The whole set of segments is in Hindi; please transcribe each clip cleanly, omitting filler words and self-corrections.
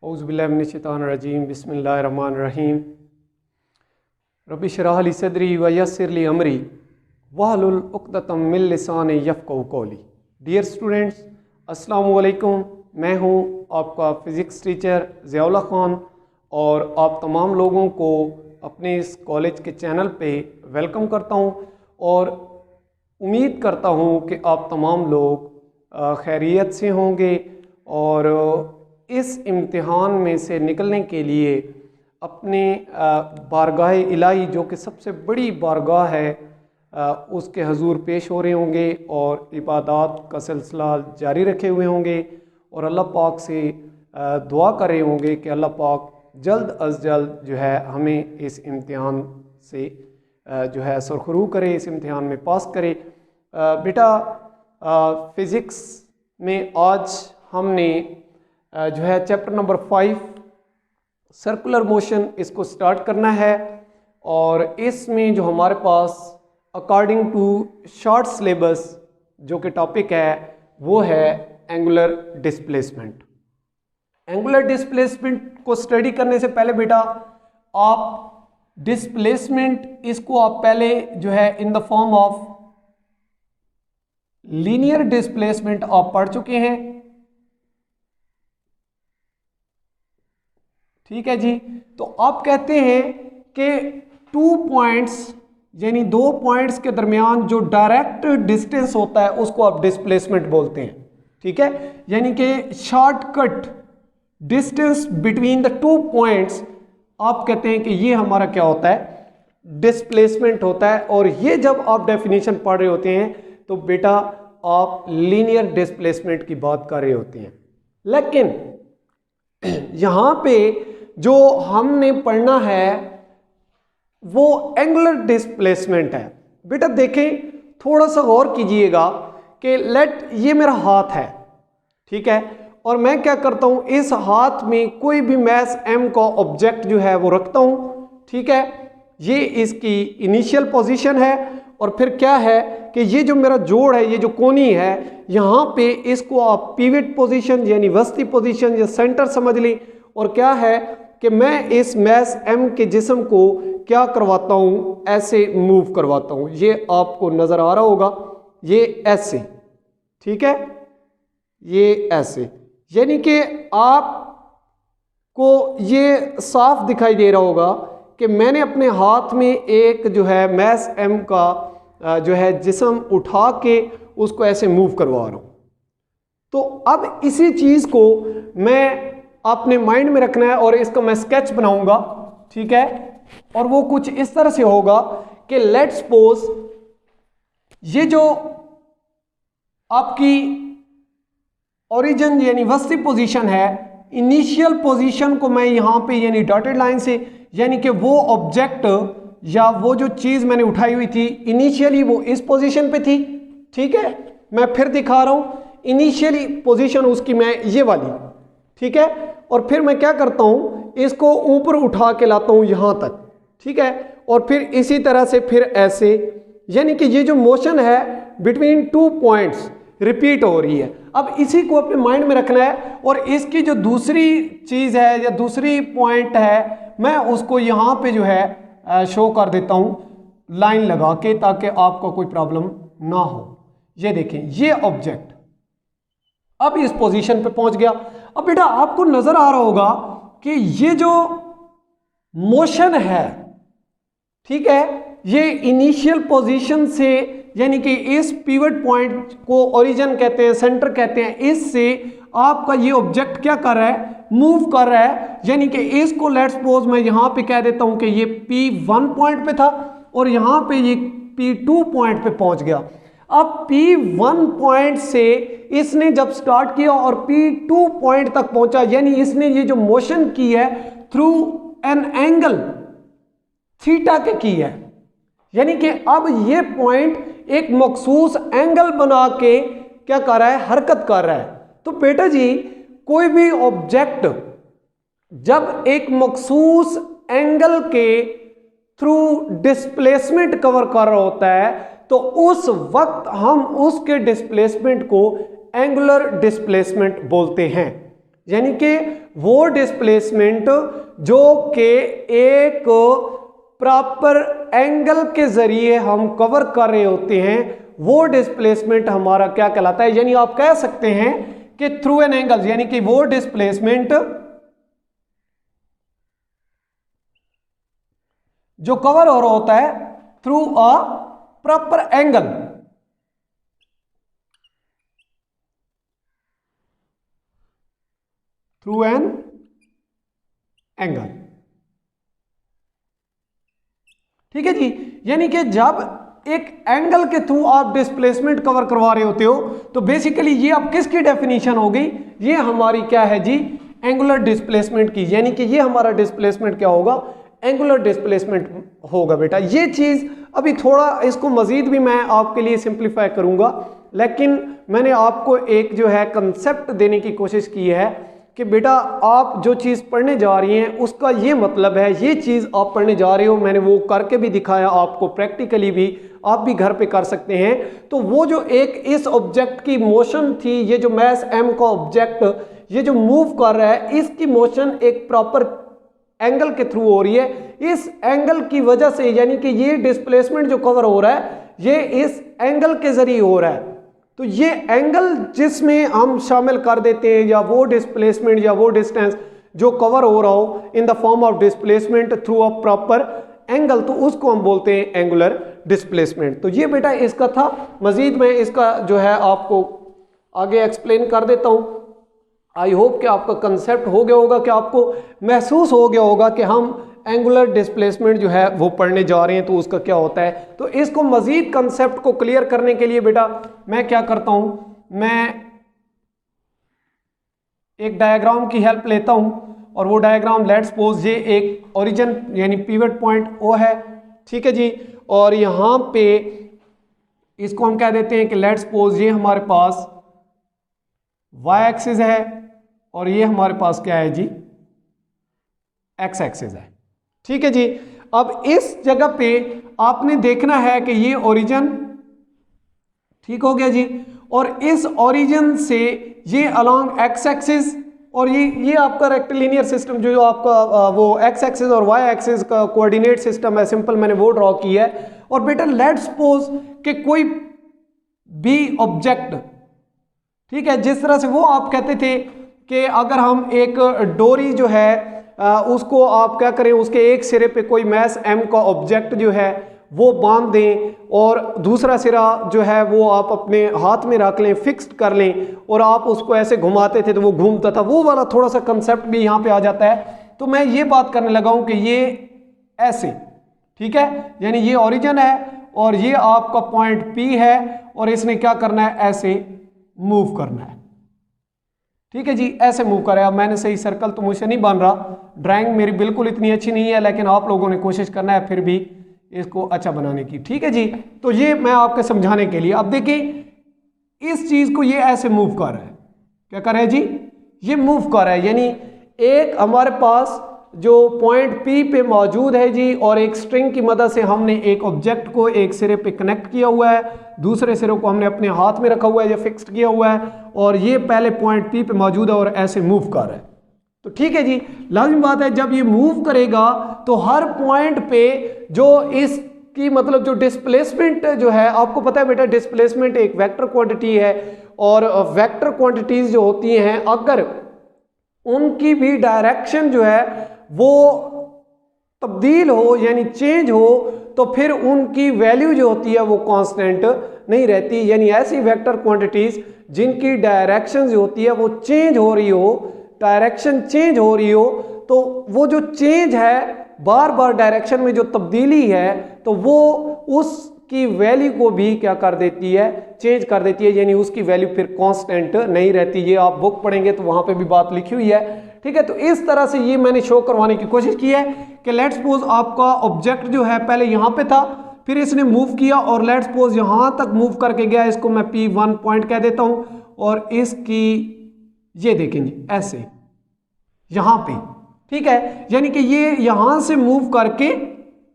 औज़ुबिल्लाहिमिनश्शैतानिर्रजीम बिस्मिल्लाहिर्रहमानिर्रहीम रब्बि इश्रह ली सदरी व यस्सिर ली अमरी वहलुल उक़दतम मिन लिसानी यफ़क़हू क़ौली। डियर स्टूडेंट्स, अस्सलामु अलैकुम। मैं हूं आपका फ़िज़िक्स टीचर ज़ियाउल्लाह ख़ान और आप तमाम लोगों को अपने इस कॉलेज के चैनल पे वेलकम करता हूं और उम्मीद करता हूं कि आप तमाम लोग खैरियत से होंगे और इस इम्तिहान में से निकलने के लिए अपने बारगाह इलाही जो कि सबसे बड़ी बारगाह है उसके हजूर पेश हो रहे होंगे और इबादत का सिलसिला जारी रखे हुए होंगे और अल्लाह पाक से दुआ कर रहे होंगे कि अल्लाह पाक जल्द अज जल्द जो है हमें इस इम्तिहान से जो है सुरखरू करे, इस इम्तिहान में पास करे। बेटा फ़िज़िक्स में आज हमने जो है चैप्टर नंबर 5 सर्कुलर मोशन इसको स्टार्ट करना है और इसमें जो हमारे पास अकॉर्डिंग टू शॉर्ट सिलेबस जो कि टॉपिक है वो है एंगुलर डिस्प्लेसमेंट। एंगुलर डिस्प्लेसमेंट को स्टडी करने से पहले बेटा आप डिस्प्लेसमेंट इसको आप पहले जो है in the form of linear displacement आप पढ़ चुके हैं, ठीक है जी। तो आप कहते हैं कि 2 पॉइंट्स यानी 2 पॉइंट्स के दरमियान जो डायरेक्ट डिस्टेंस होता है उसको आप डिस्प्लेसमेंट बोलते हैं, ठीक है। यानी कि shortcut distance between the 2 points आप कहते हैं कि ये हमारा क्या होता है, डिस्प्लेसमेंट होता है। और ये जब आप डेफिनेशन पढ़ रहे होते हैं तो बेटा आप लीनियर डिस्प्लेसमेंट की बात कर रहे होते हैं। लेकिन यहां पे जो हमने पढ़ना है वो एंगुलर डिस्प्लेसमेंट है। बेटा देखें, थोड़ा सा गौर कीजिएगा कि लेट ये मेरा हाथ है, ठीक है, और मैं क्या करता हूं, इस हाथ में कोई भी मैस m का ऑब्जेक्ट जो है वो रखता हूं, ठीक है। ये इसकी इनिशियल पोजीशन है और फिर क्या है कि ये जो मेरा जोड़ है, ये जो कोनी है, यहाँ पे इसको आप पिवट पोजीशन यानी वस्ती पोजीशन या सेंटर समझ ली। और क्या है कि मैं इस मैस m के जिस्म को क्या करवाता हूँ, ऐसे मूव करवाता हूँ। ये आपको नज़र आ रहा होगा, ये ऐसे, ठीक है, ये ऐसे, यानी कि आपको ये साफ दिखाई दे रहा होगा कि मैंने अपने हाथ में एक जो है मैस m का जो है जिस्म उठा के उसको ऐसे मूव करवा रहा हूं। तो अब इसी चीज को मैं अपने माइंड में रखना है और इसका मैं स्केच बनाऊंगा, ठीक है। और वो कुछ इस तरह से होगा कि लेट्स सपोज ये जो आपकी ओरिजिन यानी वस्ती पोजीशन है, इनिशियल पोजीशन को मैं यहां पे यानी डॉटेड लाइन से, यानी कि वो ऑब्जेक्ट या वो जो चीज मैंने उठाई हुई थी इनिशियली वो इस पोजीशन पे थी, ठीक है। मैं फिर दिखा रहा हूं, इनिशियली पोजीशन उसकी मैं ये वाली, ठीक है। और फिर मैं क्या करता हूं, इसको ऊपर उठा के लाता हूं यहां तक, ठीक है। और फिर इसी तरह से फिर ऐसे, यानी कि ये जो मोशन है बिटवीन 2 पॉइंट्स रिपीट हो रही है। अब इसी को अपने माइंड में रखना है और इसकी जो दूसरी चीज है या दूसरी पॉइंट है मैं उसको यहां पे जो है शो कर देता हूं लाइन लगा के, ताकि आपको कोई प्रॉब्लम ना हो। ये देखें, ये ऑब्जेक्ट अब इस पोजीशन पे पहुंच गया। अब बेटा आपको नजर आ रहा होगा कि ये जो मोशन है, ठीक है, ये इनिशियल पोजीशन से यानी कि इस पिवट पॉइंट को ओरिजिन कहते हैं, सेंटर कहते हैं, इससे आपका ये ऑब्जेक्ट क्या कर रहा है, मूव कर रहा है। यानी कि इसको लेट्स सपोज मैं यहां पे कह देता हूं कि ये P1 पॉइंट पे था और यहां पे ये P2 पॉइंट पे पहुंच गया। अब P1 पॉइंट से इसने जब स्टार्ट किया और P2 पॉइंट तक पहुंचा, यानी इसने ये जो मोशन की है थ्रू एन एंगल थीटा के की है। यानी कि अब ये पॉइंट एक मखसूस एंगल बना के क्या कर रहा है, हरकत कर रहा है। तो बेटा जी कोई भी ऑब्जेक्ट जब एक मखसूस एंगल के थ्रू डिस्प्लेसमेंट कवर कर रहा होता है तो उस वक्त हम उसके डिस्प्लेसमेंट को एंगुलर डिस्प्लेसमेंट बोलते हैं। यानी कि वो डिस्प्लेसमेंट जो कि एक प्रॉपर एंगल के जरिए हम कवर कर रहे होते हैं, वो डिस्प्लेसमेंट हमारा क्या कहलाता है। यानी आप कह सकते हैं कि थ्रू एन एंगल, यानी कि वो डिस्प्लेसमेंट जो कवर हो रहा होता है through a proper angle, through an angle. ठीक है जी, यानी कि जब एक एंगल के थ्रू आप डिस्प्लेसमेंट कवर करवा रहे होते हो तो बेसिकली ये अब किसकी डेफिनेशन हो गई, ये हमारी क्या है जी, एंगुलर डिस्प्लेसमेंट की। यानी कि ये हमारा डिस्प्लेसमेंट क्या होगा, एंगुलर डिस्प्लेसमेंट होगा बेटा। ये चीज अभी थोड़ा इसको मजीद भी मैं आपके लिए सिंप्लीफाई करूंगा, लेकिन मैंने आपको एक जो है कंसेप्ट देने की कोशिश की है कि बेटा आप जो चीज़ पढ़ने जा रही हैं उसका ये मतलब है, ये चीज़ आप पढ़ने जा रहे हो, मैंने वो करके भी दिखाया आपको, प्रैक्टिकली भी आप भी घर पे कर सकते हैं। तो वो जो एक इस ऑब्जेक्ट की मोशन थी, ये जो मैस एम का ऑब्जेक्ट ये जो मूव कर रहा है, इसकी मोशन एक प्रॉपर एंगल के थ्रू हो रही है। इस एंगल की वजह से यानी कि ये डिस्प्लेसमेंट जो कवर हो रहा है ये इस एंगल के जरिए हो रहा है। तो ये एंगल जिसमें हम शामिल कर देते हैं, या वो डिस्प्लेसमेंट या वो डिस्टेंस जो कवर हो रहा हो in the form of displacement through a proper angle, तो उसको हम बोलते हैं एंगुलर डिस्प्लेसमेंट। तो ये बेटा इसका था। मजीद मैं इसका जो है आपको आगे एक्सप्लेन कर देता हूं। आई होप कि आपका कंसेप्ट हो गया होगा, कि आपको महसूस हो गया होगा कि हम एंगुलर डिस्प्लेसमेंट जो है वो पढ़ने जा रहे हैं तो उसका क्या होता है। तो इसको मजीद कंसेप्ट को क्लियर करने के लिए बेटा मैं क्या करता हूं, मैं एक डायग्राम की हेल्प लेता हूं, और वो डायग्राम लेट्स सपोज ये एक ओरिजिन यानी पिवट पॉइंट ओ है, ठीक है जी, और यहां पे इसको हम कह देते हैं कि लेट्स सपोज ये हमारे पास वाई एक्सिस है और ये हमारे पास क्या है जी, एक्स एक्सिस है। ठीक है जी, अब इस जगह पे आपने देखना है कि ये ओरिजिन ठीक हो गया जी, और इस ओरिजिन से ये अलोंग एक्स एक्सिस, और ये आपका रेक्टिलिनियर सिस्टम जो आपका वो एक्स एक्सिस और वाई एक्सिस का कोऑर्डिनेट सिस्टम है, सिंपल मैंने वो ड्रॉ किया है। और बेटा लेट्स सपोज कि कोई भी ऑब्जेक्ट, ठीक है, जिस तरह से वो आप कहते थे कि अगर हम एक डोरी जो है उसको आप क्या करें, उसके एक सिरे पे कोई मैस एम का ऑब्जेक्ट जो है वो बांध दें, और दूसरा सिरा जो है वो आप अपने हाथ में रख लें, फिक्स्ड कर लें, और आप उसको ऐसे घुमाते थे तो वो घूमता था, वो वाला थोड़ा सा कंसेप्ट भी यहाँ पे आ जाता है। तो मैं ये बात करने लगा हूँ कि ये ऐसे, ठीक है, यानी ये ओरिजिन है और ये आपका पॉइंट P है, और इसने क्या करना है, ऐसे मूव करना है। ठीक है जी, ऐसे मूव करें। अब मैंने सही सर्कल तो मुझसे नहीं बन रहा, ड्राइंग मेरी बिल्कुल इतनी अच्छी नहीं है, लेकिन आप लोगों ने कोशिश करना है फिर भी इसको अच्छा बनाने की। ठीक है जी, तो ये मैं आपको समझाने के लिए, अब देखिए इस चीज को ये ऐसे मूव कर रहा है, क्या कर रहा है जी, ये मूव कर रहा है। यानी एक हमारे पास जो पॉइंट P पे मौजूद है जी, और एक स्ट्रिंग की मदद से हमने एक ऑब्जेक्ट को एक सिरे पे कनेक्ट किया हुआ है, दूसरे सिरे को हमने अपने हाथ में रखा हुआ है या फिक्स्ड किया हुआ है, और ये पहले पॉइंट P पे मौजूद है और ऐसे मूव कर रहा है। तो ठीक है जी, लाजिम बात है जब ये मूव करेगा तो हर पॉइंट पे जो इसकी मतलब जो डिस्प्लेसमेंट जो है, आपको पता है बेटा डिस्प्लेसमेंट एक वेक्टर क्वांटिटी है, और वेक्टर क्वांटिटीज जो होती हैं अगर उनकी भी डायरेक्शन जो है वो तब्दील हो यानी चेंज हो, तो फिर उनकी वैल्यू जो होती है वो कांस्टेंट नहीं रहती। यानी ऐसी वेक्टर क्वांटिटीज जिनकी डायरेक्शन जो होती है वो चेंज हो रही हो, डायरेक्शन चेंज हो रही हो, तो वो जो चेंज है बार बार डायरेक्शन में जो तब्दीली है, तो वो उसकी वैल्यू को भी क्या कर देती है, चेंज कर देती है, यानी उसकी वैल्यू फिर कांस्टेंट नहीं रहती। ये आप बुक पढ़ेंगे तो वहां पे भी बात लिखी हुई है। ठीक है, तो इस तरह से ये मैंने शो करवाने की कोशिश की है कि लेट्स सपोज आपका ऑब्जेक्ट जो है पहले यहां पे था, फिर इसने मूव किया और लेट्स सपोज यहां तक मूव करके गया, इसको मैं P1 पॉइंट कह देता हूं, और इसकी ये देखेंगे ऐसे यहां पे, ठीक है, यानी कि ये यहां से मूव करके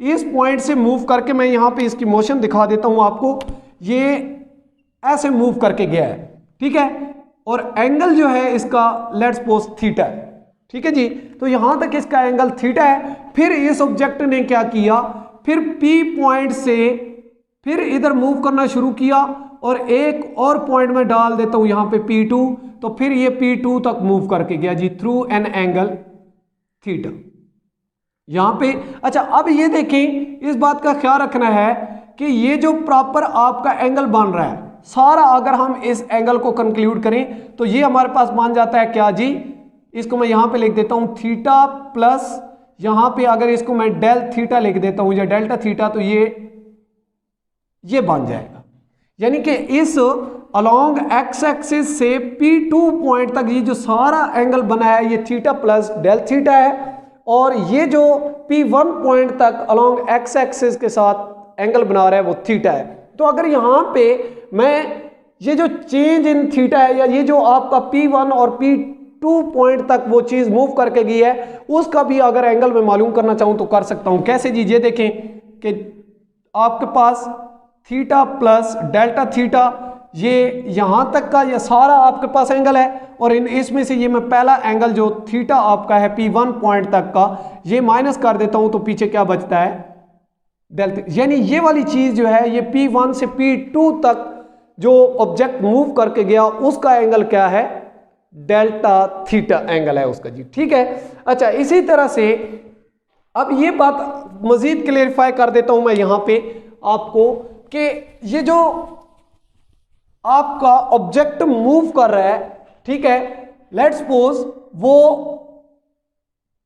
इस पॉइंट से मूव करके, मैं यहां पे इसकी मोशन दिखा देता हूं आपको, ये ऐसे मूव करके गया है, ठीक है, और एंगल जो है इसका लेट्स सपोज थीटा है, ठीक है जी। तो यहां तक इसका एंगल थीटा है। फिर इस ऑब्जेक्ट ने क्या किया, फिर P पॉइंट से फिर इधर मूव करना शुरू किया और एक और पॉइंट में डाल देता हूं यहां पे P2, तो फिर ये P2 तक मूव करके गया जी थ्रू एन एंगल थीटा यहां पे। अच्छा अब ये देखें, इस बात का ख्याल रखना है कि ये जो प्रॉपर आपका एंगल बन रहा है सारा, अगर हम इस एंगल को कंक्लूड करें तो ये हमारे पास बन जाता है क्या जी, इसको मैं यहां पे लिख देता हूं थीटा प्लस यहां पे अगर इसको मैं डेल थीटा लिख देता हूं या डेल्टा थीटा, तो ये बन जाएगा। यानी कि इस अलोंग एक्स एक्सिस से P2 पॉइंट तक ये जो सारा एंगल बना है ये थीटा प्लस डेल थीटा है, और ये जो P1 पॉइंट तक अलोंग एक्स एक्सिस के साथ एंगल बना रहा है वो थीटा है। तो अगर यहां पे मैं ये जो चेंज इन थीटा है या ये जो आपका P1 और P2 पॉइंट तक वो चीज मूव करके गई है उसका भी अगर एंगल मैं मालूम करना चाहूं तो कर सकता हूं। कैसे जी, ये देखें कि आपके पास थीटा प्लस डेल्टा थीटा ये यहां तक का ये सारा आपके पास एंगल है, और इसमें से ये मैं पहला एंगल जो थीटा आपका है P1 पॉइंट तक का ये माइनस कर देता हूं तो पीछे क्या बचता है डेल्टा। यानी ये वाली चीज जो है ये P1 से P2 तक जो ऑब्जेक्ट मूव करके गया उसका एंगल क्या है, डेल्टा थीटा एंगल है उसका जी, ठीक है। अच्छा इसी तरह से अब ये बात मजीद क्लेरिफाई कर देता हूं मैं यहां पे आपको कि ये जो आपका ऑब्जेक्ट मूव कर रहा है, ठीक है, लेट्स सपोज वो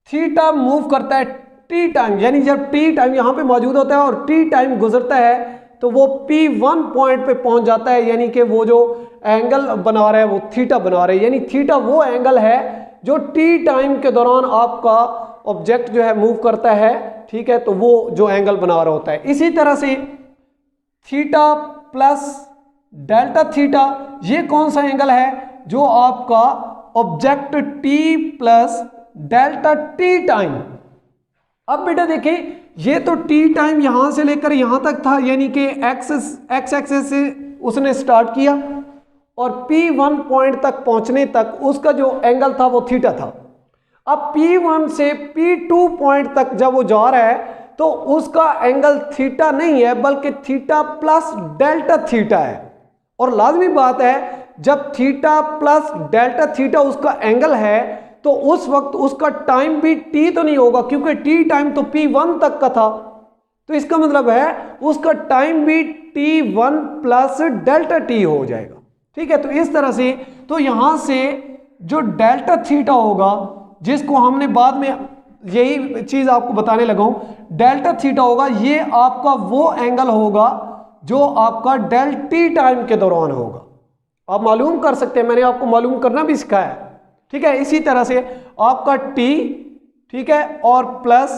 थीटा मूव करता है टी टाइम, यानी जब टी टाइम यहां पे मौजूद होता है और टी टाइम गुजरता है तो वो P1 पॉइंट पे पहुंच जाता है, यानी कि वो जो एंगल बना रहा है वो थीटा बना रहा है। यानी थीटा वो एंगल है जो टी टाइम के दौरान आपका ऑब्जेक्ट जो है मूव करता है, ठीक है, तो वो जो एंगल बना रहा होता है। इसी तरह से थीटा प्लस डेल्टा थीटा ये कौन सा एंगल है, जो आपका object T plus delta T time. अब बेटा देखिए ये तो टी टाइम यहां से लेकर यहां तक था, यानी कि एक्स एक्सिस से उसने स्टार्ट किया और P1 पॉइंट तक पहुंचने तक उसका जो एंगल था वो थीटा था। अब P1 से P2 पॉइंट तक जब वो जा रहा है तो उसका एंगल थीटा नहीं है बल्कि थीटा प्लस डेल्टा थीटा है। और लाजमी बात है जब थीटा प्लस डेल्टा थीटा उसका एंगल है तो उस वक्त उसका टाइम भी टी तो नहीं होगा, क्योंकि टी टाइम तो P1 तक का था, तो इसका मतलब है उसका टाइम भी T1 प्लस डेल्टा टी हो जाएगा, ठीक है। तो इस तरह से तो यहां से जो डेल्टा थीटा होगा जिसको हमने बाद में यही चीज आपको बताने लगा हूं, डेल्टा थीटा होगा ये आपका वो एंगल होगा जो आपका डेल टी टाइम के दौरान होगा। आप मालूम कर सकते हैं, मैंने आपको मालूम करना भी सिखाया, ठीक है। इसी तरह से आपका टी, ठीक है, और प्लस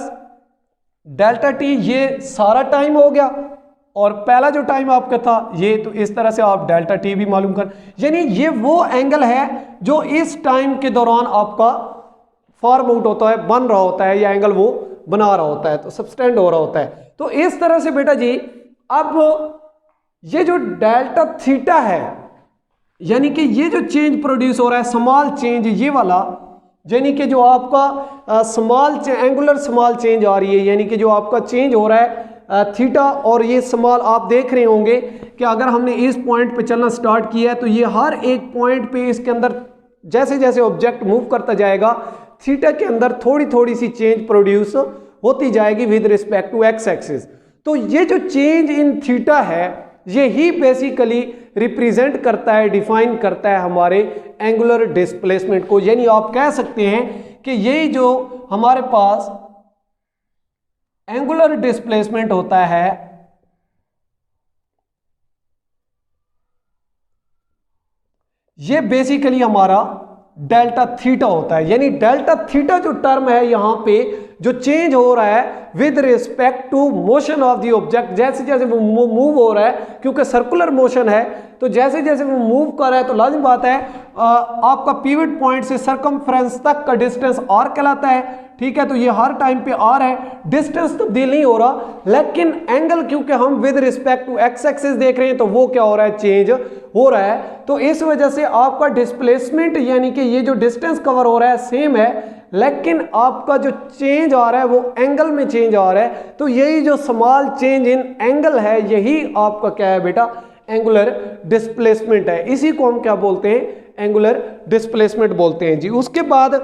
डेल्टा टी ये सारा टाइम हो गया, और पहला जो टाइम आपका था ये, तो इस तरह से आप डेल्टा टी भी मालूम कर, यानी ये वो एंगल है जो इस टाइम के दौरान आपका फॉर्म आउट होता है, बन रहा होता है, या एंगल वो बना रहा होता है, तो सबस्टेंड हो रहा होता है। तो इस तरह से बेटा जी अब ये जो डेल्टा थीटा है, यानी कि ये जो चेंज प्रोड्यूस हो रहा है स्मॉल चेंज, ये वाला, यानी कि जो आपका एंगुलर स्मॉल चेंज आ रही है, यानी कि जो आपका चेंज हो रहा है थीटा, और ये स्मॉल आप देख रहे होंगे कि अगर हमने इस पॉइंट पे चलना स्टार्ट किया है तो ये हर एक पॉइंट पे इसके अंदर जैसे जैसे ऑब्जेक्ट मूव करता जाएगा थीटा के अंदर थोड़ी थोड़ी सी चेंज प्रोड्यूस होती जाएगी with respect to x axis. तो ये जो चेंज इन थीटा है ये ही बेसिकली रिप्रेजेंट करता है, डिफाइन करता है हमारे एंगुलर डिस्प्लेसमेंट को। यानी आप कह सकते हैं कि ये जो हमारे पास एंगुलर डिस्प्लेसमेंट होता है ये बेसिकली हमारा डेल्टा थीटा होता है। यानी डेल्टा थीटा जो टर्म है यहां पे जो चेंज हो रहा है with respect to motion of the object, जैसे जैसे वो मूव हो रहा है, क्योंकि सर्कुलर मोशन है तो जैसे जैसे वो मूव कर रहा है तो लाजिम बात है आपका पिवट पॉइंट से सरकमफ्रेंस तक का डिस्टेंस आर कहलाता है। ठीक है, तो ये हर टाइम पे आर है, डिस्टेंस तब्दील नहीं हो रहा, लेकिन एंगल क्योंकि हम with respect to x axis देख रहे हैं तो वो क्या हो रहा है, चेंज हो रहा है। तो इस वजह से आपका डिस्प्लेसमेंट यानी कि ये जो डिस्टेंस कवर हो रहा है सेम है, लेकिन आपका जो चेंज आ रहा है वो एंगल में चेंज आ रहा है। तो यही जो स्मॉल चेंज इन एंगल है यही आपका क्या है बेटा, एंगुलर डिस्प्लेसमेंट है। इसी को हम क्या बोलते हैं, एंगुलर डिस्प्लेसमेंट बोलते हैं जी। उसके बाद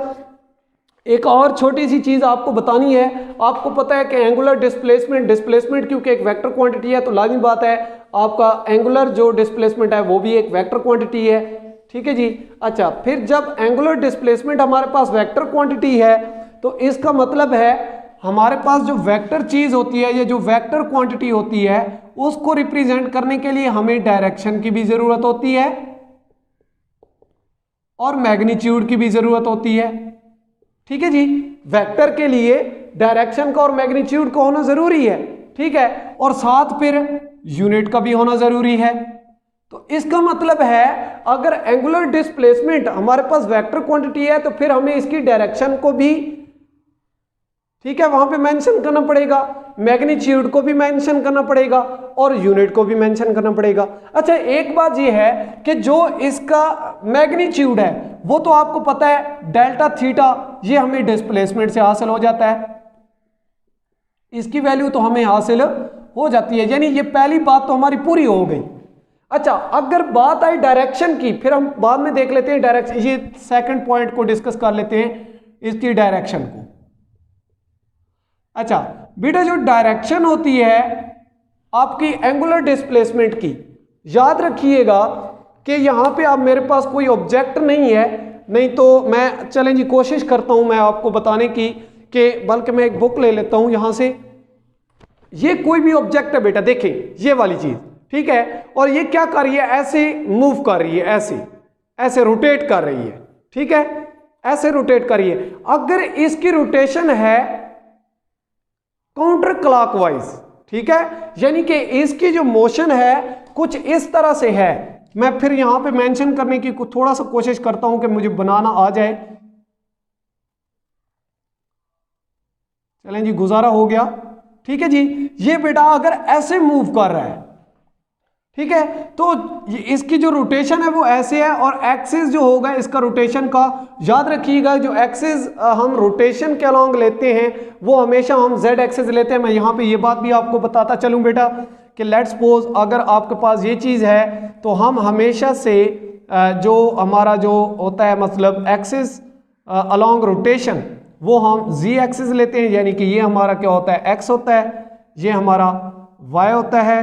एक और छोटी सी चीज आपको बतानी है। आपको पता है कि एंगुलर डिस्प्लेसमेंट क्योंकि एक वेक्टर क्वांटिटी है तो लाजिम बात है आपका एंगुलर जो डिस्प्लेसमेंट है वो भी एक वेक्टर क्वांटिटी है। ठीक है जी। अच्छा, फिर जब एंगुलर डिस्प्लेसमेंट हमारे पास वेक्टर क्वांटिटी है तो इसका मतलब है हमारे पास जो वेक्टर चीज होती है, ये जो वेक्टर क्वांटिटी होती है, उसको रिप्रेजेंट करने के लिए हमें डायरेक्शन की भी जरूरत होती है और मैग्नीट्यूड की भी जरूरत होती है। ठीक है जी, वेक्टर के लिए डायरेक्शन का और मैग्नीट्यूड का होना जरूरी है। ठीक है, और साथ फिर यूनिट का भी होना जरूरी है। तो इसका मतलब है अगर एंगुलर डिस्प्लेसमेंट हमारे पास वेक्टर क्वांटिटी है तो फिर हमें इसकी डायरेक्शन को भी, ठीक है, वहां पे मेंशन करना पड़ेगा, मैग्नीट्यूड को भी मेंशन करना पड़ेगा और यूनिट को भी मेंशन करना पड़ेगा। अच्छा, एक बात ये है कि जो इसका मैग्नीट्यूड है वो तो आपको पता है डेल्टा थीटा, ये हमें डिस्प्लेसमेंट से हासिल हो जाता है, इसकी वैल्यू तो हमें हासिल हो जाती है, यानी ये पहली बात तो हमारी पूरी हो गई। अच्छा, अगर बात आई डायरेक्शन की, फिर हम बाद में देख लेते हैं डायरेक्शन, ये सेकंड पॉइंट को डिस्कस कर लेते हैं, इसकी डायरेक्शन को। अच्छा बेटा, जो डायरेक्शन होती है आपकी एंगुलर डिस्प्लेसमेंट की, याद रखिएगा कि यहां पे अब मेरे पास कोई ऑब्जेक्ट नहीं है, नहीं तो मैं चलें जी कोशिश करता हूं मैं आपको बताने की, कि बल्कि मैं एक बुक ले लेता हूं यहां से। ये कोई भी ऑब्जेक्ट है बेटा, देखें ये वाली चीज, ठीक है, और ये क्या कर रही है, ऐसे मूव कर रही है, ऐसे ऐसे रोटेट कर रही है। ठीक है, ऐसे रोटेट कर रही है। अगर इसकी रोटेशन है काउंटर क्लॉकवाइज, ठीक है, यानी कि इसकी जो मोशन है कुछ इस तरह से है। मैं फिर यहां पे मेंशन करने की थोड़ा सा कोशिश करता हूं कि मुझे बनाना आ जाए। चलें जी, गुजारा हो गया। ठीक है जी, ये बेटा अगर ऐसे मूव कर रहा है, ठीक है, तो इसकी जो रोटेशन है वो ऐसे है, और एक्सिस जो होगा इसका रोटेशन का, याद रखिएगा जो एक्सिस हम रोटेशन के अलोंग लेते हैं वो हमेशा हम जेड एक्सिस लेते हैं। मैं यहाँ पे ये बात भी आपको बताता चलूँ बेटा कि लेट्स सपोज अगर आपके पास ये चीज़ है तो हम हमेशा से जो हमारा जो होता है मतलब एक्सिस अलोंग रोटेशन वो हम जी एक्सिस लेते हैं, यानी कि ये हमारा क्या होता है, एक्स होता है, ये हमारा वाई होता है,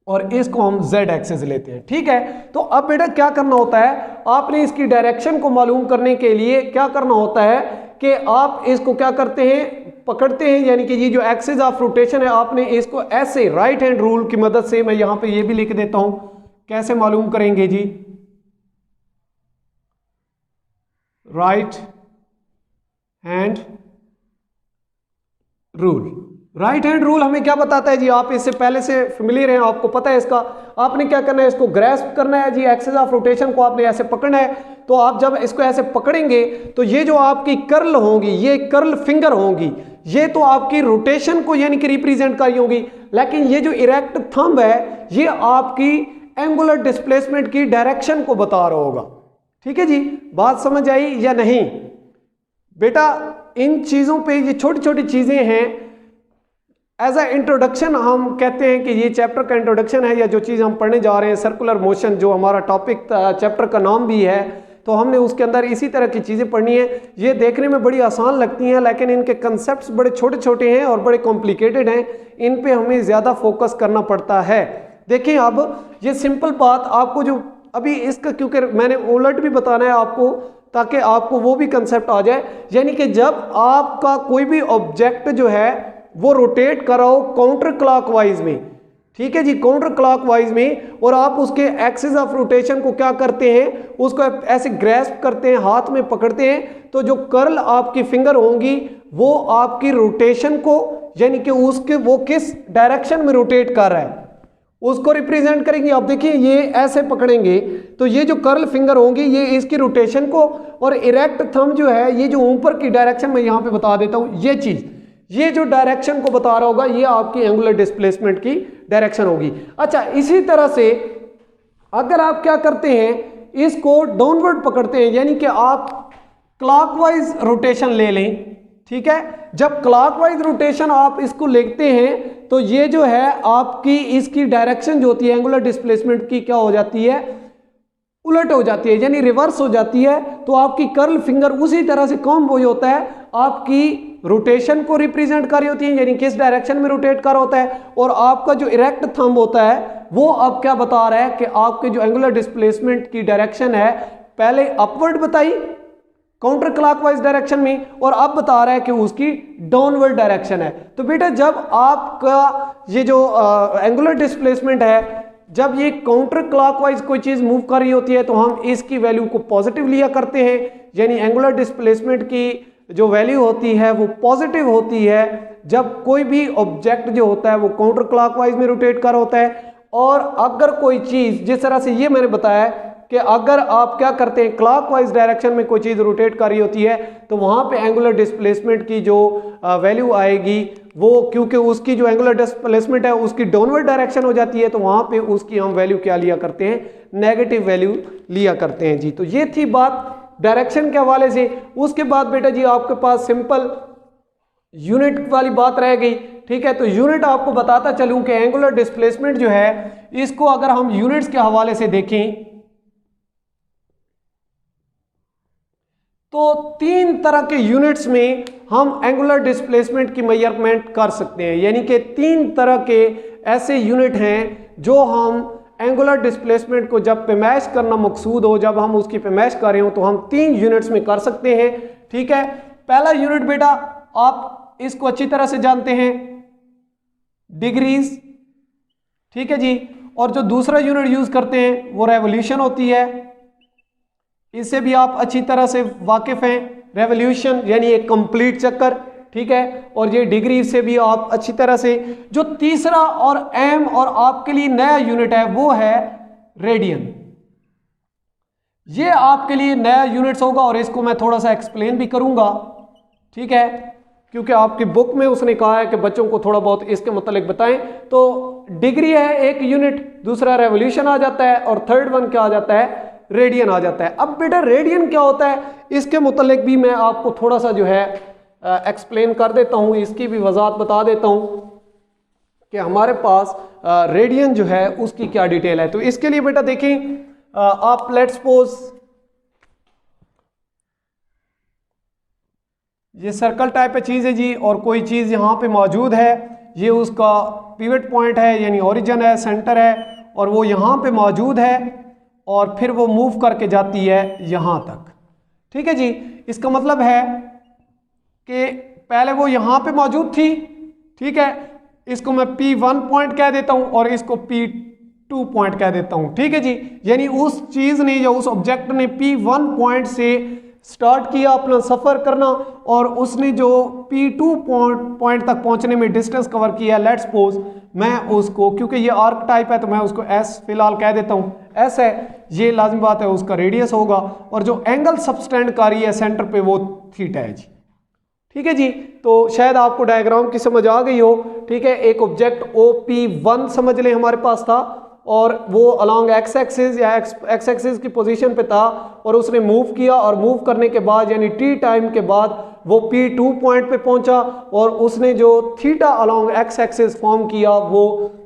और इसको हम z एक्सिस लेते हैं। ठीक है, तो अब बेटा क्या करना होता है, आपने इसकी डायरेक्शन को मालूम करने के लिए क्या करना होता है कि आप इसको क्या करते हैं, पकड़ते हैं, यानी कि ये जो एक्सिस ऑफ रोटेशन है आपने इसको ऐसे राइट हैंड रूल की मदद से, मैं यहां पे ये भी लिख देता हूं, कैसे मालूम करेंगे जी, right hand rule. Right hand rule हमें क्या बताता है जी, आप इससे पहले से फेमिलियर हैं, आपको पता है इसका। आपने क्या करना है, इसको ग्रैस्प करना है जी, एक्सिस ऑफ रोटेशन को आपने ऐसे पकड़ना है। तो आप जब इसको ऐसे पकड़ेंगे तो ये जो आपकी कर्ल होंगी, ये कर्ल फिंगर होंगी, ये तो आपकी रोटेशन को यानी कि रिप्रेजेंट कर रही होंगी, लेकिन ये जो इरेक्ट थंब है ये आपकी एंगुलर डिस्प्लेसमेंट की डायरेक्शन को बता रहा होगा। ठीक है जी, बात समझ आई या नहीं बेटा? इन चीजों पे, ये छोटी छोटी चीजें हैं, एज अ इंट्रोडक्शन हम कहते हैं कि ये चैप्टर का इंट्रोडक्शन है, या जो चीज़ हम पढ़ने जा रहे हैं सर्कुलर मोशन, जो हमारा टॉपिक चैप्टर का नाम भी है, तो हमने उसके अंदर इसी तरह की चीज़ें पढ़नी है। ये देखने में बड़ी आसान लगती हैं लेकिन इनके कंसेप्ट्स बड़े छोटे छोटे हैं और बड़े कॉम्प्लिकेटेड हैं, इन पे हमें ज़्यादा फोकस करना पड़ता है। देखिए अब ये सिंपल बात आपको जो अभी इसका, क्योंकि मैंने उलट भी बताना है आपको ताकि आपको वो भी कंसेप्ट आ जाए, यानी कि जब आपका कोई भी ऑब्जेक्ट जो है वो रोटेट कर रहा हो काउंटर क्लॉकवाइज में, ठीक है जी, काउंटर क्लॉकवाइज में, और आप उसके एक्सिस ऑफ रोटेशन को क्या करते हैं, उसको ऐसे ग्रैस्प करते हैं, हाथ में पकड़ते हैं, तो जो कर्ल आपकी फिंगर होंगी वो आपकी रोटेशन को, यानी कि उसके वो किस डायरेक्शन में रोटेट कर रहा है उसको रिप्रेजेंट करेंगे। आप देखिए ये ऐसे पकड़ेंगे तो ये जो कर्ल फिंगर होंगी ये इसकी रोटेशन को, और इरेक्ट थंब जो है ये जो ऊपर की डायरेक्शन में यहां पे बता देता हूं, ये चीज, ये जो डायरेक्शन को बता रहा होगा ये आपकी एंगुलर डिस्प्लेसमेंट की डायरेक्शन होगी। अच्छा, इसी तरह से अगर आप क्या करते हैं, इसको डाउनवर्ड पकड़ते हैं, यानी कि आप क्लॉकवाइज रोटेशन ले लें, ठीक है। जब क्लॉकवाइज रोटेशन आप इसको लेते हैं तो ये जो है आपकी इसकी डायरेक्शन जो होती है एंगुलर डिस्प्लेसमेंट की क्या हो जाती है, उलट हो जाती है, यानी रिवर्स हो जाती है। तो आपकी कर्ल फिंगर उसी तरह से कौन वो होता है, आपकी रोटेशन को रिप्रेजेंट कर रही होती है, यानी किस डायरेक्शन में रोटेट कर होता है, और आपका जो इरेक्ट थंब होता है वो अब क्या बता रहा है कि आपके जो एंगुलर डिस्प्लेसमेंट की डायरेक्शन है पहले अपवर्ड बताई काउंटर क्लॉकवाइज डायरेक्शन में, और अब बता रहा है कि उसकी डाउनवर्ड डायरेक्शन है। तो बेटा जब आपका ये जो एंगुलर डिस्प्लेसमेंट है, जब ये काउंटर क्लॉकवाइज कोई चीज मूव कर रही होती है तो हम इसकी वैल्यू को पॉजिटिव लिया करते हैं, यानी एंगुलर डिस्प्लेसमेंट की जो वैल्यू होती है वो पॉजिटिव होती है जब कोई भी ऑब्जेक्ट जो होता है वो काउंटर क्लॉकवाइज में रोटेट कर होता है। और अगर कोई चीज, जिस तरह से ये मैंने बताया कि अगर आप क्या करते हैं क्लॉकवाइज डायरेक्शन में कोई चीज रोटेट कर रही होती है तो वहां पे एंगुलर डिस्प्लेसमेंट की जो वैल्यू आएगी वो, क्योंकि उसकी जो एंगुलर डिस्प्लेसमेंट है उसकी डाउनवर्ड डायरेक्शन हो जाती है, तो वहां पे उसकी हम वैल्यू क्या लिया करते हैं, नेगेटिव वैल्यू लिया करते हैं जी। तो ये थी बात डायरेक्शन के हवाले से। उसके बाद बेटा जी आपके पास सिंपल यूनिट वाली बात रह गई, ठीक है। तो यूनिट आपको बताता चलूं कि एंगुलर डिस्प्लेसमेंट जो है इसको अगर हम यूनिट्स के हवाले से देखें तो 3 तरह के यूनिट्स में हम एंगुलर डिस्प्लेसमेंट की मेजरमेंट कर सकते हैं, यानी कि 3 तरह के ऐसे यूनिट हैं जो हम एंगुलर डिस्प्लेसमेंट को जब पैमाइश करना मकसूद हो, जब हम उसकी पैमाइश कर रहे हो तो हम 3 यूनिट्स में कर सकते हैं, ठीक है। पहला यूनिट बेटा आप इसको अच्छी तरह से जानते हैं, डिग्रीज, ठीक है जी। और जो दूसरा यूनिट यूज करते हैं वो रेवोल्यूशन होती है, इससे भी आप अच्छी तरह से वाकिफ हैं, रेवोल्यूशन यानी एक कंप्लीट चक्कर, ठीक है। और ये डिग्री से भी आप अच्छी तरह से। जो तीसरा और अहम और आपके लिए नया यूनिट है वो है रेडियन। ये आपके लिए नया यूनिट्स होगा और इसको मैं थोड़ा सा एक्सप्लेन भी करूंगा, ठीक है, क्योंकि आपकी बुक में उसने कहा है कि बच्चों को थोड़ा बहुत इसके मतलब बताएं। तो डिग्री है एक यूनिट, दूसरा रेवोल्यूशन आ जाता है, और थर्ड वन क्या आ जाता है, रेडियन आ जाता है। अब बेटा रेडियन क्या होता है इसके मुतालिक भी मैं आपको थोड़ा सा जो है एक्सप्लेन कर देता हूं, इसकी भी वजाहत बता देता हूं कि हमारे पास रेडियन जो है उसकी क्या डिटेल है। तो इसके लिए बेटा देखें, आप लेट्स सपोज ये सर्कल टाइप की चीज है जी, और कोई चीज यहां पे मौजूद है, ये उसका पिवट पॉइंट है यानी ओरिजिन है, सेंटर है, और वो यहां पे मौजूद है और फिर वो मूव करके जाती है यहां तक, ठीक है जी। इसका मतलब है कि पहले वो यहां पे मौजूद थी, ठीक है, इसको मैं P1 पॉइंट कह देता हूं और इसको P2 पॉइंट कह देता हूं, ठीक है जी। यानी उस चीज ने या उस ऑब्जेक्ट ने P1 पॉइंट से स्टार्ट किया अपना सफर करना, और उसने जो P2 पॉइंट तक पहुंचने में डिस्टेंस कवर किया, लेट्स सपोज मैं उसको, क्योंकि ये आर्क टाइप है तो मैं उसको S फिलहाल कह देता हूं, S है, ये लाजिम बात है, उसका रेडियस होगा, और जो एंगल सबस्टेंड कर रही है सेंटर पे वो थीटा है जी, ठीक है जी। तो शायद आपको डायग्राम की समझ आ गई हो, ठीक है। एक ऑब्जेक्ट OP1 समझ लें हमारे पास था, और वो अलॉन्ग एक्स एक्सिस या एक्स एक्सिस की पोजीशन पे था, और उसने मूव किया, और मूव करने के बाद यानी T टाइम के बाद वो P2 पॉइंट पे पहुंचा, और उसने जो theta along x axis form किया वो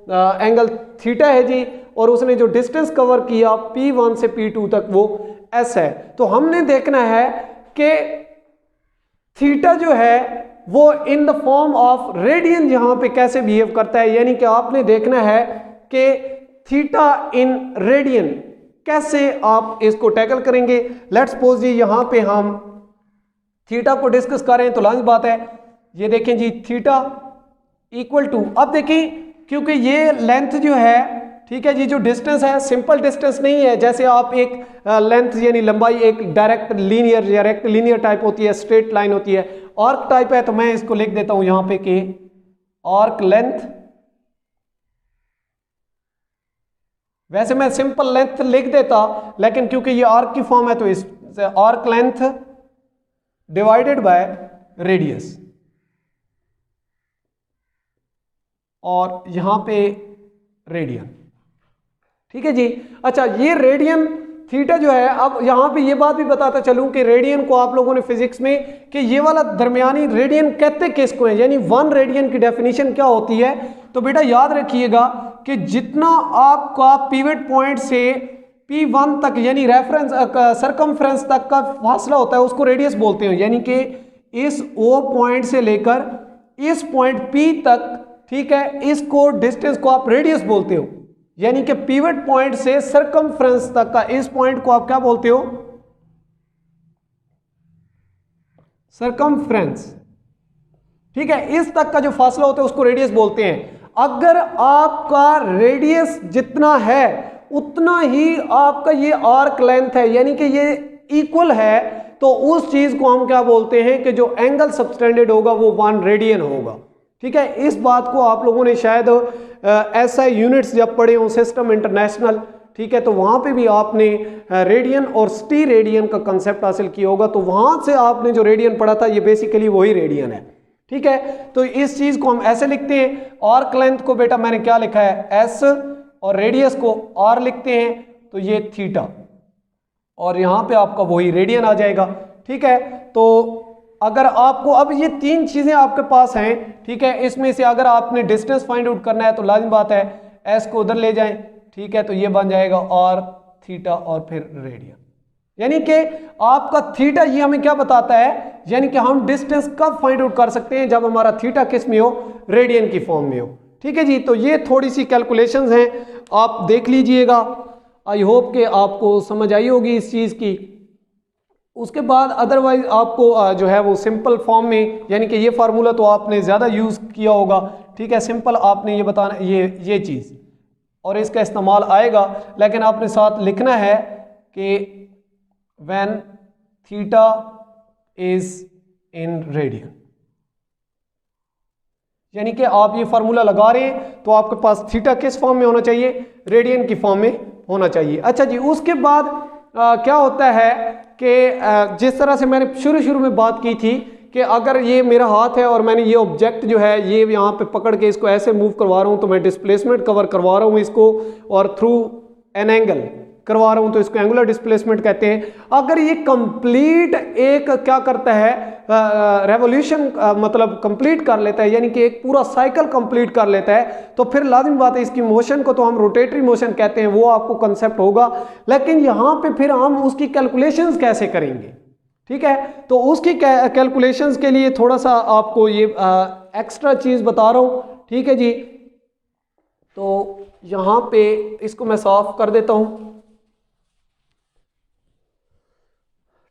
एंगल थीटा है जी, और उसने जो डिस्टेंस कवर किया P1 से P2 तक वो S है। तो हमने देखना है कि थीटा जो है वो in the form of radian यहां पे कैसे बिहेव करता है, यानी कि आपने देखना है कि थीटा इन रेडियन कैसे आप इसको टैकल करेंगे। लेट्स सपोज जी यहां पे हम थीटा को डिस्कस कर रहे हैं, तो लाजिम बात है ये देखें जी थीटा इक्वल टू, अब देखें क्योंकि ये लेंथ जो है, ठीक है जी, जो डिस्टेंस है सिंपल डिस्टेंस नहीं है, जैसे आप एक लेंथ यानी लंबाई एक डायरेक्ट लीनियर टाइप होती है, स्ट्रेट लाइन होती है, आर्क टाइप है, तो मैं इसको लिख देता हूं यहां पे कि आर्क लेंथ। वैसे मैं सिंपल लेंथ लिख देता, लेकिन क्योंकि ये आर्क की फॉर्म है तो इस arc length divided by radius, और यहां पे रेडियन, ठीक है जी। अच्छा, ये रेडियन थीटा जो है, अब यहां पे ये बात भी बताता चलूं कि रेडियन को आप लोगों ने फिजिक्स में कि ये वाला दरमियानी रेडियन कहते किसको है, यानी 1 रेडियन की डेफिनेशन क्या होती है। तो बेटा याद रखिएगा कि जितना आपका पिवट पॉइंट से P1 तक यानी रेफरेंस सरकमफ्रेंस तक का फासला होता है उसको रेडियस बोलते हैं, यानी कि इस O पॉइंट से लेकर इस पॉइंट P तक, ठीक है, इसको डिस्टेंस को आप रेडियस बोलते हो, यानी कि पिवट पॉइंट से सरकमफ्रेंस तक का इस पॉइंट को आप क्या बोलते हो, सरकमफ्रेंस, ठीक है। इस तक का जो फासला होता है उसको रेडियस बोलते हैं। अगर आपका रेडियस जितना है उतना ही आपका ये आर्क लेंथ है, यानी कि ये इक्वल है, तो उस चीज को हम क्या बोलते हैं कि जो एंगल सबटेंडेड होगा वो 1 रेडियन होगा, ठीक है। इस बात को आप लोगों ने शायद ऐसा यूनिट्स जब पढ़े हो, सिस्टम इंटरनेशनल, ठीक है, तो वहां पे भी आपने रेडियन और स्टी रेडियन का कंसेप्ट हासिल किया होगा, तो वहां से आपने जो रेडियन पढ़ा था ये बेसिकली वही रेडियन है, ठीक है। तो इस चीज को हम ऐसे लिखते हैं, आर्क लेंथ को बेटा मैंने क्या लिखा है, एस, और रेडियस को आर लिखते हैं, तो ये थीटा, और यहां पे आपका वही रेडियन आ जाएगा, ठीक है। तो अगर आपको अब ये 3 चीजें आपके पास हैं, ठीक है, इसमें से अगर आपने डिस्टेंस फाइंड आउट करना है तो लाजिम बात है एस को उधर ले जाएं, ठीक है, तो ये बन जाएगा आर थीटा और फिर रेडियन, यानी कि आपका थीटा ये हमें क्या बताता है, यानी कि हम डिस्टेंस कब फाइंड आउट कर सकते हैं, जब हमारा थीटा किस में हो, रेडियन की फॉर्म में हो, ठीक है जी। तो ये थोड़ी सी कैलकुलेशंस हैं, आप देख लीजिएगा, आई होप कि आपको समझ आई होगी इस चीज की। उसके बाद अदरवाइज आपको जो है वो सिंपल फॉर्म में, यानी कि ये फार्मूला तो आपने ज़्यादा यूज़ किया होगा, ठीक है, सिंपल आपने ये बताना ये चीज़, और इसका इस्तेमाल आएगा, लेकिन आपने साथ लिखना है कि when theta is in radian, यानी कि आप ये फार्मूला लगा रहे हैं तो आपके पास थीटा किस फॉर्म में होना चाहिए, रेडियन की फॉर्म में होना चाहिए। अच्छा जी, उसके बाद क्या होता है कि जिस तरह से मैंने शुरू में बात की थी कि अगर ये मेरा हाथ है और मैंने ये ऑब्जेक्ट जो है ये यहाँ पे पकड़ के इसको ऐसे मूव करवा रहा हूँ, तो मैं डिस्प्लेसमेंट कवर करवा रहा हूँ इसको, और थ्रू एन एंगल करवा रहा हूँ, तो इसको एंगुलर डिस्प्लेसमेंट कहते हैं। अगर ये कंप्लीट एक क्या करता है, रेवोल्यूशन मतलब कंप्लीट कर लेता है, यानी कि एक पूरा साइकिल कंप्लीट कर लेता है, तो फिर लाजिम बात है इसकी मोशन को तो हम रोटेटरी मोशन कहते हैं, वो आपको कंसेप्ट होगा। लेकिन यहाँ पे फिर हम उसकी कैलकुलेशंस कैसे करेंगे, ठीक है, तो उसकी कैलकुलेशंस के लिए थोड़ा सा आपको ये एक्स्ट्रा चीज बता रहा हूँ, ठीक है जी। तो यहाँ पे इसको मैं साफ कर देता हूँ।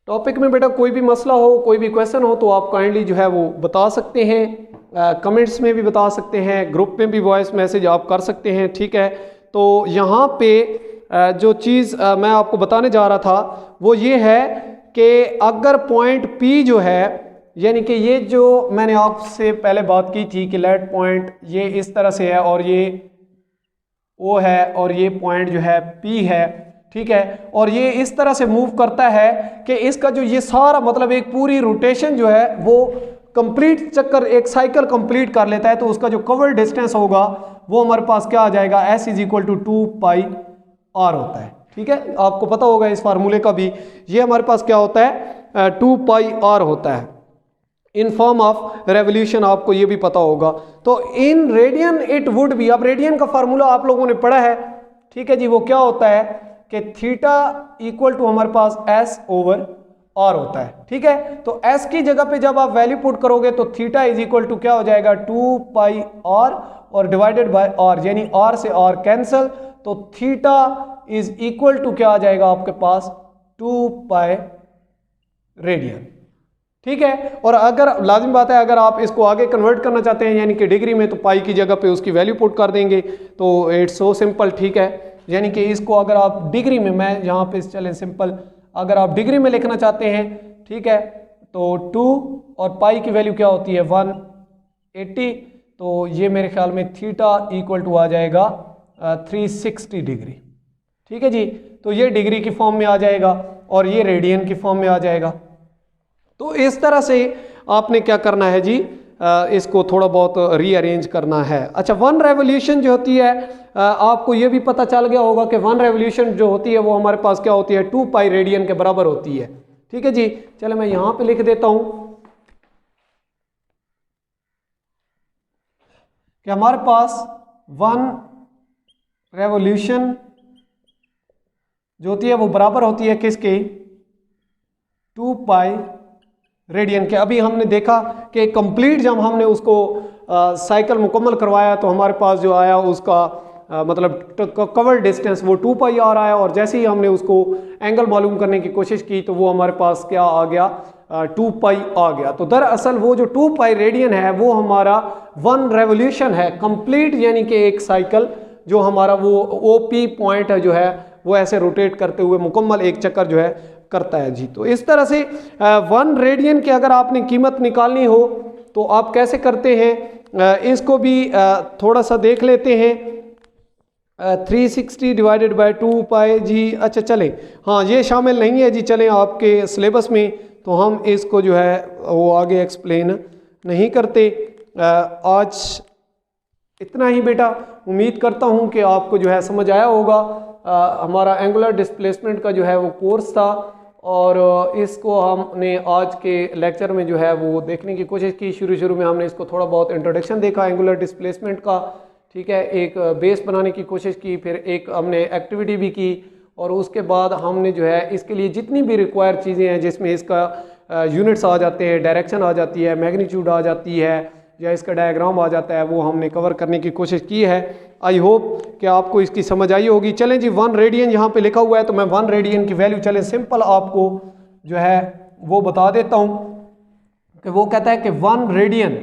टॉपिक में बेटा कोई भी मसला हो, कोई भी क्वेश्चन हो, तो आप काइंडली जो है वो बता सकते हैं, कमेंट्स में भी बता सकते हैं, ग्रुप में भी वॉइस मैसेज आप कर सकते हैं, ठीक है। तो यहाँ पे जो चीज़ मैं आपको बताने जा रहा था वो ये है कि अगर पॉइंट P जो है, यानी कि ये जो मैंने आपसे पहले बात की थी कि लेट पॉइंट ये इस तरह से है और ये O है और ये पॉइंट जो है P है, ठीक है, और ये इस तरह से मूव करता है कि इसका जो ये सारा मतलब एक पूरी रोटेशन जो है वो कंप्लीट चक्कर एक साइकिल कंप्लीट कर लेता है, तो उसका जो कवर डिस्टेंस होगा वो हमारे पास क्या आ जाएगा, S is equal to 2πr होता है, ठीक है। आपको पता होगा इस फार्मूले का भी, ये हमारे पास क्या होता है 2πr होता है इन फॉर्म ऑफ रेवोल्यूशन, आपको ये भी पता होगा। तो in radian it would be, अब रेडियन का फार्मूला आप लोगों ने पढ़ा है, ठीक है जी, वो क्या होता है कि थीटा इक्वल टू हमारे पास S ओवर R होता है, ठीक है। तो S की जगह पे जब आप वैल्यू पुट करोगे तो थीटा इज इक्वल टू क्या हो जाएगा 2πr और डिवाइडेड बाय R, यानी R से R कैंसल, तो थीटा इज इक्वल टू क्या आ जाएगा आपके पास 2π रेडियन, ठीक है। और अगर लाजिम बात है, अगर आप इसको आगे कन्वर्ट करना चाहते हैं यानी कि डिग्री में, तो पाई की जगह पे उसकी वैल्यू पुट कर देंगे, तो इट्स सो सिंपल। ठीक है, यानी कि इसको अगर आप डिग्री में, मैं यहाँ पे चलें सिंपल, अगर आप डिग्री में लिखना चाहते हैं, ठीक है, तो 2 और पाई की वैल्यू क्या होती है 180, तो ये मेरे ख्याल में थीटा इक्वल टू आ जाएगा 360 डिग्री। ठीक है जी, तो ये डिग्री की फॉर्म में आ जाएगा और ये रेडियन की फॉर्म में आ जाएगा। तो इस तरह से आपने क्या करना है जी, इसको थोड़ा बहुत रीअरेंज करना है। अच्छा, 1 रेवोल्यूशन जो होती है, आपको ये भी पता चल गया होगा कि 1 रेवोल्यूशन जो होती है वो हमारे पास क्या होती है 2 पाई रेडियन के बराबर होती है। ठीक है जी, चलो मैं यहां पे लिख देता हूं कि हमारे पास 1 रेवोल्यूशन जो होती है वो बराबर होती है किसके 2 पाई रेडियन के। अभी हमने देखा कि कंप्लीट जब हमने उसको साइकिल मुकम्मल करवाया तो हमारे पास जो आया उसका मतलब कवर डिस्टेंस वो 2 पाई आ रहा है, और जैसे ही हमने उसको एंगल मालूम करने की कोशिश की तो वो हमारे पास क्या आ गया 2 पाई आ गया। तो दरअसल वो जो 2 पाई रेडियन है वो हमारा 1 रेवोल्यूशन है कंप्लीट, यानी कि एक साइकिल जो हमारा वो ओपी पॉइंट है जो है वो ऐसे रोटेट करते हुए मुकम्मल एक चक्कर जो है करता है जी। तो इस तरह से 1 रेडियन की अगर आपने कीमत निकालनी हो तो आप कैसे करते हैं, इसको भी थोड़ा सा देख लेते हैं। 360 डिवाइडेड बाय 2 पाई जी। अच्छा चलें, हाँ ये शामिल नहीं है जी, चलें आपके सिलेबस में, तो हम इसको जो है वो आगे एक्सप्लेन नहीं करते। आज इतना ही बेटा, उम्मीद करता हूँ कि आपको जो है समझ आया होगा। हमारा एंगुलर डिस्प्लेसमेंट का जो है वो कोर्स था, और इसको हमने आज के लेक्चर में जो है वो देखने की कोशिश की। शुरू में हमने इसको थोड़ा बहुत इंट्रोडक्शन देखा एंगुलर डिस्प्लेसमेंट का, ठीक है, एक बेस बनाने की कोशिश की, फिर एक हमने एक्टिविटी भी की, और उसके बाद हमने जो है इसके लिए जितनी भी रिक्वायर्ड चीज़ें हैं जिसमें इसका यूनिट्स आ जाते हैं, डायरेक्शन आ जाती है, मैग्नीट्यूड आ जाती है, या इसका डायग्राम आ जाता है, वो हमने कवर करने की कोशिश की है। आई होप कि आपको इसकी समझ आई होगी। चलें जी, 1 रेडियन यहाँ पे लिखा हुआ है, तो मैं 1 रेडियन की वैल्यू चलें सिंपल आपको जो है वो बता देता हूँ कि वो कहता है कि 1 रेडियन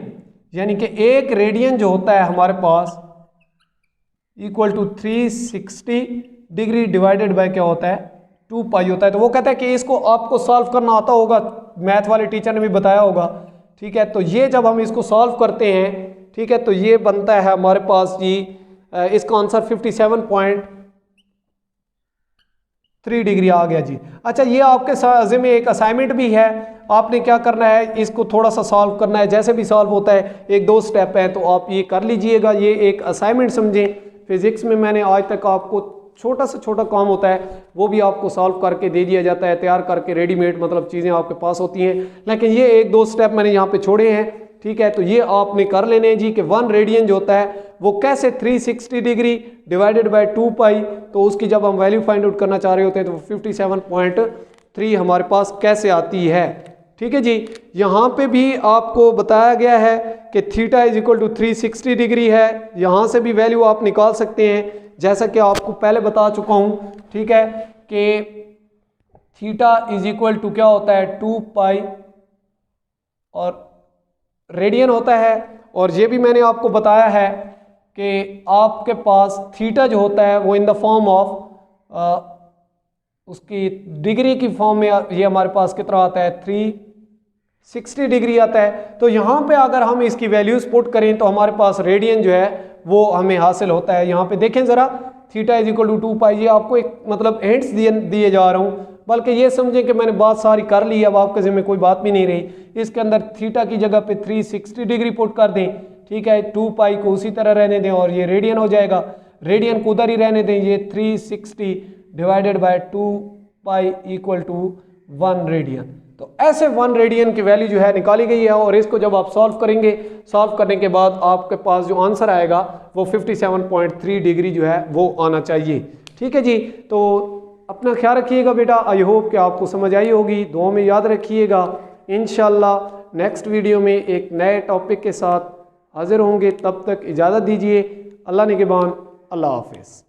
यानी कि 1 रेडियन जो होता है हमारे पास equal to 360 degree divided by क्या होता है 2 पाई होता है। तो वो कहता है कि इसको आपको सॉल्व करना आता होगा, मैथ वाले टीचर ने भी बताया होगा। ठीक है, तो ये जब हम इसको सॉल्व करते हैं, ठीक है, तो ये बनता है हमारे पास जी, इसका आंसर 57.3 डिग्री आ गया जी। अच्छा, ये आपके ज़िम्मे एक असाइनमेंट भी है, आपने क्या करना है इसको थोड़ा सा सॉल्व करना है, जैसे भी सॉल्व होता है 1-2 स्टेप है तो आप ये कर लीजिएगा। ये एक असाइनमेंट समझें। फिजिक्स में मैंने आज तक आपको छोटा से छोटा काम होता है वो भी आपको सॉल्व करके दे दिया जाता है, तैयार करके रेडीमेड, मतलब चीज़ें आपके पास होती हैं, लेकिन ये 1-2 स्टेप मैंने यहाँ पे छोड़े हैं। ठीक है, तो ये आपने कर लेने हैं जी कि 1 रेडियन जो होता है वो कैसे 360 डिग्री डिवाइडेड बाय 2 पाई, तो उसकी जब हम वैल्यू फाइंड आउट करना चाह रहे होते हैं तो 57.3 हमारे पास कैसे आती है। ठीक है जी, यहाँ पे भी आपको बताया गया है कि theta is equal to 360 degree है, यहाँ से भी वैल्यू आप निकाल सकते हैं, जैसा कि आपको पहले बता चुका हूँ। ठीक है, कि थीटा इज इक्वल टू क्या होता है 2 पाई और रेडियन होता है, और ये भी मैंने आपको बताया है कि आपके पास थीटा जो होता है वो इन द फॉर्म ऑफ उसकी डिग्री की फॉर्म में ये हमारे पास कितना आता है 360 डिग्री आता है। तो यहाँ पे अगर हम इसकी वैल्यूज पुट करें तो हमारे पास रेडियन जो है वो हमें हासिल होता है। यहाँ पे देखें ज़रा, थीटा इज इक्वल टू 2 पाई, ये आपको एक मतलब हिंट्स दिए जा रहा हूँ, बल्कि ये समझें कि मैंने बात सारी कर ली, अब आपके ज़िम्मे कोई बात भी नहीं रही। इसके अंदर थीटा की जगह पे 360 डिग्री पुट कर दें, ठीक है, 2 पाई को उसी तरह रहने दें और ये रेडियन हो जाएगा। रेडियन को उधर ही रहने दें, ये 360 divided by 2 pi equal to 1 radian. तो ऐसे 1 रेडियन की वैल्यू जो है निकाली गई है, और इसको जब आप सॉल्व करेंगे, सॉल्व करने के बाद आपके पास जो आंसर आएगा वो 57.3 डिग्री जो है वो आना चाहिए। ठीक है जी, तो अपना ख्याल रखिएगा बेटा, आई होप कि आपको समझ आई होगी, दुआ में याद रखिएगा। इंशाल्लाह नेक्स्ट वीडियो में एक नए टॉपिक के साथ हाजिर होंगे, तब तक इजाज़त दीजिए। अल्लाह निगहबान, अल्लाह हाफिज़।